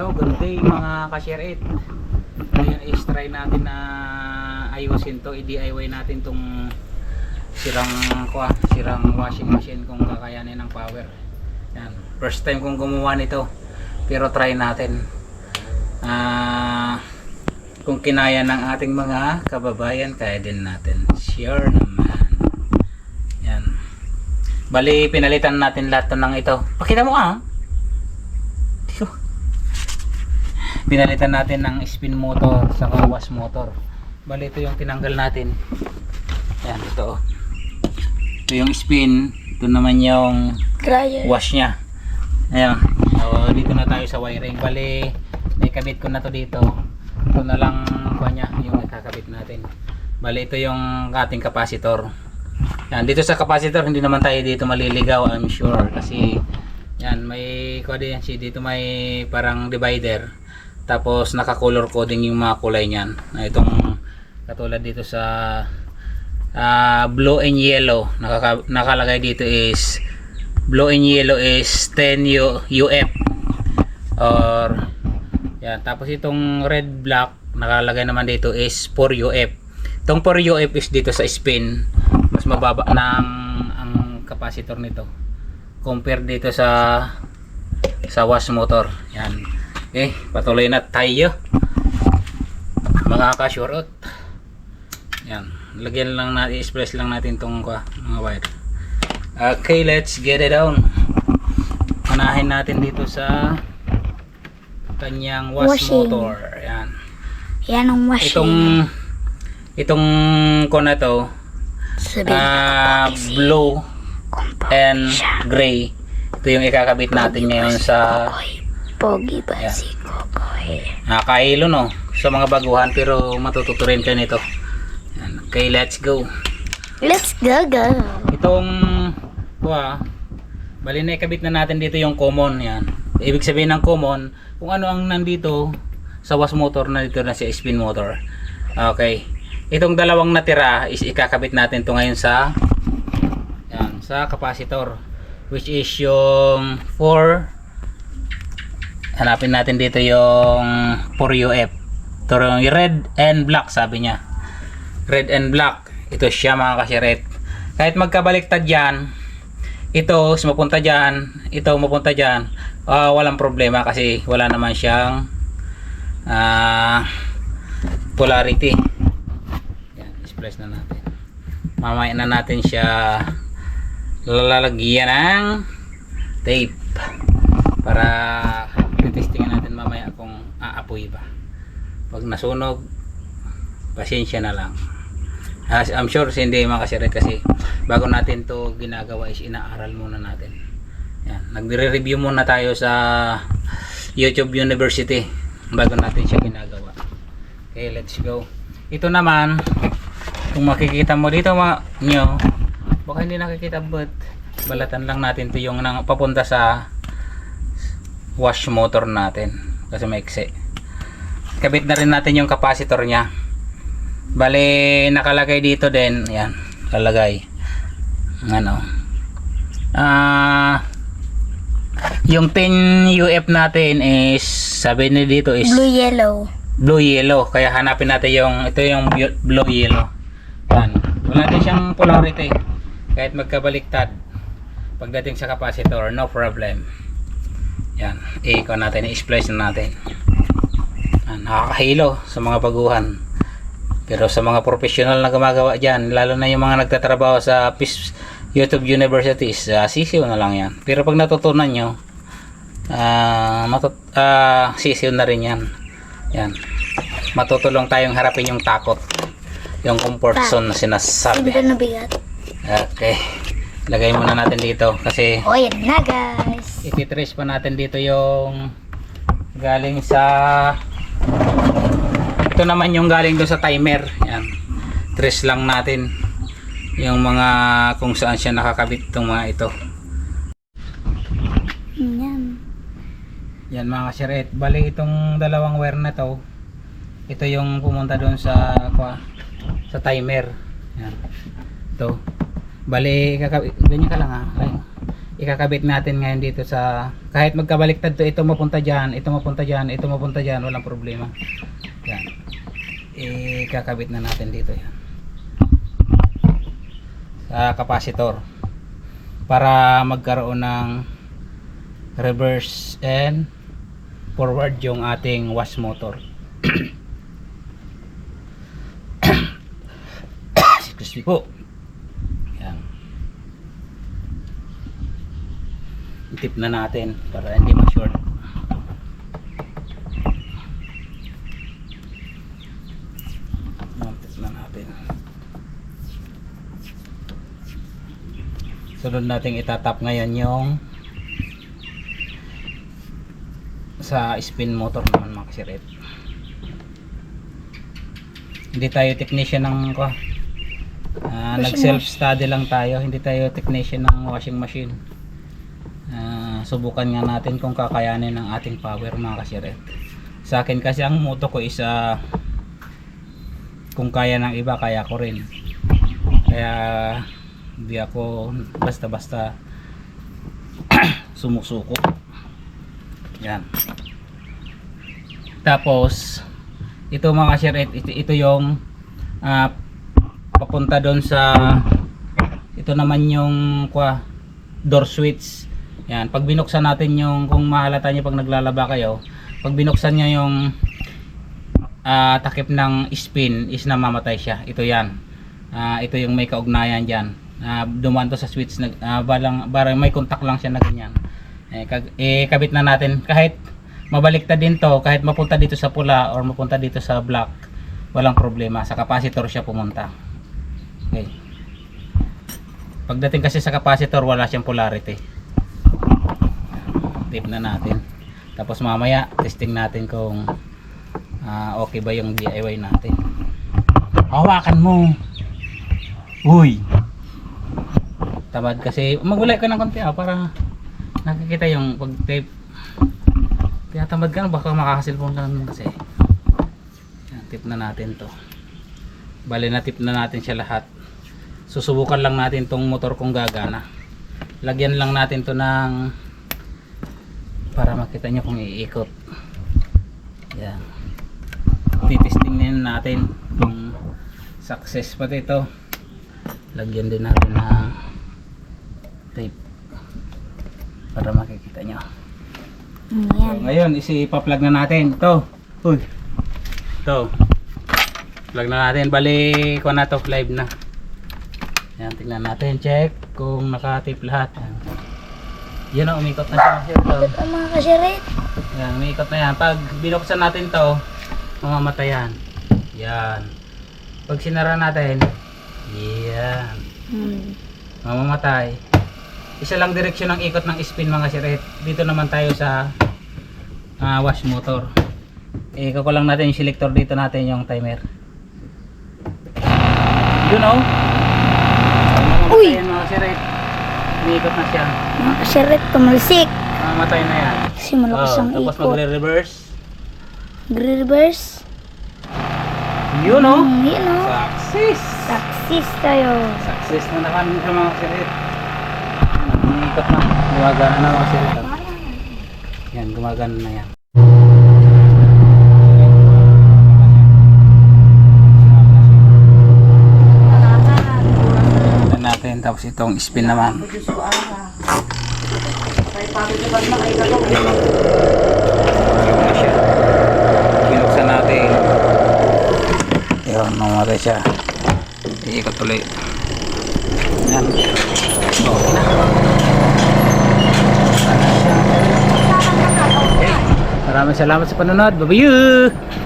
Hello, good day mga ka-share it. Ngayon is try natin na ayusin to, i-DIY natin tong sirang washing machine kung kakayanin ng power. Yan. First time kong gumawa nito. Pero try natin. Kung kinaya ng ating mga kababayan, kaya din natin. Sure naman. Yan. Bali, pinalitan natin lahat ng ito. Pakita mo Pinalitan natin ng spin motor sa wash motor. Bali, ito yung tinanggal natin. Yan, ito. Ito yung spin. Ito naman yung wash nya. Ayan. So, dito na tayo sa wiring. Bali, naikabit ko na to dito. Ito na lang niya, yung ikakabit natin. Bali, ito yung ating capacitor. Yan, dito sa capacitor, hindi naman tayo dito maliligaw, I'm sure. Kasi, yan, may dito may parang divider. Tapos naka-color coding yung mga kulay niyan. Itong katulad dito sa blue and yellow, nakalagay dito is blue and yellow is 10 UF or yan. Tapos itong red black nakalagay naman dito is 4 UF. Itong 4 UF is dito sa spin, mas mababa ng ang capacitor nito compare dito sa wash motor. Yan. Okay, patuloy na tayo mga ka-shorot. Yan, lagyan lang natin, express lang natin itong mga wire. Okay, let's get it on. Unahin natin dito sa kanyang washing motor. Yan. Yan ang washing. Itong na to, blue and gray. Ito yung ikakabit natin ngayon sa Pogi ba si Kokoy? Nakakahilo no sa mga baguhan, pero matututo rin kayo nito. Yan. Okay, let's go. Let's go. Itong bali na ikabit na natin dito yung common. Yan. Ibig sabihin ng common, kung ano ang nandito sa wash motor, na dito na sa spin motor. Okay. Itong dalawang natira is ikakabit natin to ngayon sa capacitor, which is yung 4. Hanapin natin dito yung 4 UF. Ito yung red and black, sabi niya. Red and black. Ito siya mga kasyaret. Kahit magkabaliktad yan, ito mapunta dyan, ito mapunta dyan, walang problema kasi wala naman siyang polarity. Yan, express na natin. Mamaya na natin siya lalagyan ng tape para testingan natin mamaya kung aapoy ba. Pag nasunog, pasensya na lang. I'm sure hindi makasira kasi bago natin to ginagawa is inaaral muna natin. Yan, nagre-review muna tayo sa YouTube University bago natin siya ginagawa. Okay, let's go. Ito naman, kung makikita mo dito nyo, baka hindi nakikita, but balatan lang natin to yung papunta sa wash motor natin kasi maiksi. Kabit na rin natin yung capacitor nya. Bale, nakalagay dito din, yan, lalagay yung 10 UF natin is, sabi ni dito is blue yellow, kaya hanapin natin ito yung blue yellow. Yan, wala din siyang polarity kahit magkabaliktad pagdating sa capacitor, no problem. Yan, i-iko natin, i-splice na natin. Nakakahilo sa mga baguhan. Pero sa mga professional na gumagawa dyan, lalo na yung mga nagtatrabaho sa YouTube Universities, sisiw na lang yan. Pero pag natutunan nyo, sisiw na rin yan. Yan. Matutulong tayong harapin yung takot. Yung comfort zone na sinasabi. Okay. Lagay muna natin dito kasi yan na guys. ititrace pa natin dito yung galing sa ito naman yung galing doon sa timer. Yan, trace lang natin yung mga kung saan siya nakakabit itong mga ito. Yan mga kasyaret, bali itong dalawang wire na to, ito yung pumunta doon sa timer. Yan, ito bali ganyan ka lang ikakabit natin ngayon dito sa, kahit magkabaliktad to, ito mapunta dyan, ito mapunta dyan, ito mapunta dyan, walang problema. Yan, ikakabit na natin dito yan sa capacitor para magkaroon ng reverse and forward yung ating wash motor. Excuse me po. Yan. Tip na natin para hindi ma-short. Tip na natin. Sunod natin itatap ngayon yung sa spin motor naman mga kasiret. Hindi tayo technician ng nag self study lang tayo, hindi tayo technician ng washing machine. Subukan nga natin kung kakayanin ng ating power mga kasiret. Sa akin kasi ang moto ko is kung kaya ng iba kaya ko rin, kaya hindi ako basta basta sumusuko. Yan. Tapos ito mga kasiret, ito yung papunta doon sa, ito naman yung door switch. Yan, pag binuksan natin yung, kung mahalata nyo pag naglalaba kayo, pag binuksan nyo yung takip ng spin is namamatay siya. Ito yan, ito yung may kaugnayan dyan. Dumaan to sa switch, barang may contact lang siya na ganyan. Kabit na natin, kahit mabaliktad din to, kahit mapunta dito sa pula or mapunta dito sa black, walang problema, sa capacitor siya pumunta. Okay. Pagdating kasi sa capacitor, wala siyang polarity. Tip na natin. Tapos mamaya testing natin kung okay ba yung DIY natin. Hawakan mo. Uy. Tamad kasi, magulay ka ng konti para nakikita yung pag tape. Kaya tamad ka na, baka makakasilpon ka naman kasi. Yan, tip na natin to. Bali na tip na natin siya lahat. Susubukan lang natin tong motor kung gagana. Lagyan lang natin to ng, para makita nyo kung iikot. Yan. Titesting din natin kung success pa ito. Lagyan din natin ng tape para makikita nyo. So, ngayon isi-pa-plug na natin ito. Uy. Ito. Plug na natin. Bali ko na to, live na. Yan, tingnan natin, check kung naka-tape lahat. Yan ang umikot na siya. Ito mga kasiret. Yan, umikot na yan. Pag binuksan natin to, mamamatay yan. Yan. Pag sinara natin, yan. Mamamatay. Isa lang direksyon ng ikot ng spin mga siret. Dito naman tayo sa wash motor. Ikukulang natin yung selector, dito natin yung timer. Yun o. Uy! Ayan mga siret. Umiikot na siya. Mga kasiret, tumalsik. Mamamatay na yan. Kasi malakas ang Tapos ikot. magre-reverse. Reverse. Yun o. Yun o. Success! Success tayo. Success na naman sa mga siret. Umiikot na. Gumagana na mga siret. Yan, gumagana na yan. Natin, tapos itong spin naman. Binuksan natin. Yun, mamatay siya. Iikot ulit. Yan. Okay na. Okay. Maraming salamat sa panonood. Bye-bye!